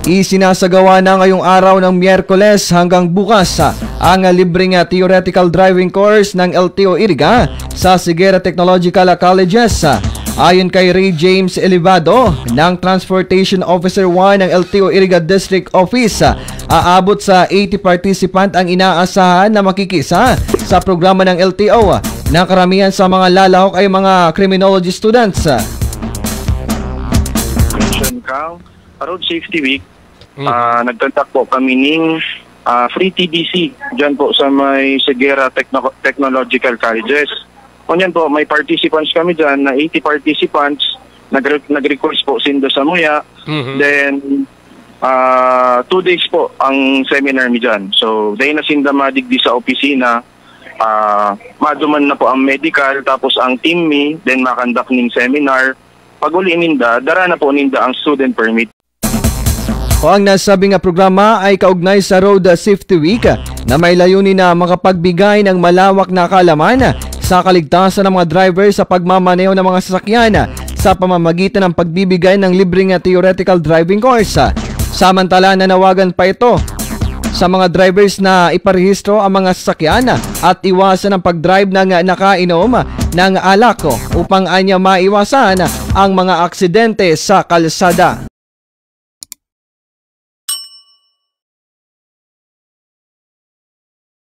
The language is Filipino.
Isinasagawa na ngayong araw ng Miyerkules hanggang bukas ang libreng theoretical driving course ng LTO Iriga sa Siguera Technological Colleges. Ayon kay Ray James Elevado ng Transportation Officer 1 ng LTO Iriga District Office, aabot sa 80 participant ang inaasahan na makikisa sa programa ng LTO, na karamihan sa mga lalahok ay mga criminology students. Road Safety Week, nagkontak po kami ng free TDC dyan po sa may Siguera Technological Colleges. Kunyan po, may participants kami dyan na 80 participants, nag-request po Sindo Samuya. Then, 2 days po ang seminar mi dyan. So, dahil na Sinda madigdi sa opisina, maduman na po ang medical, tapos ang team mi, then makandak ng seminar. Pag uli ninda, dara na po ninda ang student permit. Ang nasabing programa ay kaugnay sa Road Safety Week na may layunin na makapagbigay ng malawak na kaalaman sa kaligtasan ng mga driver sa pagmamaneho ng mga sasakyan sa pamamagitan ng pagbibigay ng libreng theoretical driving course. Samantala, nanawagan pa ito sa mga drivers na iparehistro ang mga sasakyan at iwasan ang pagdrive ng nakainom ng alak upang anya maiwasan ang mga aksidente sa kalsada.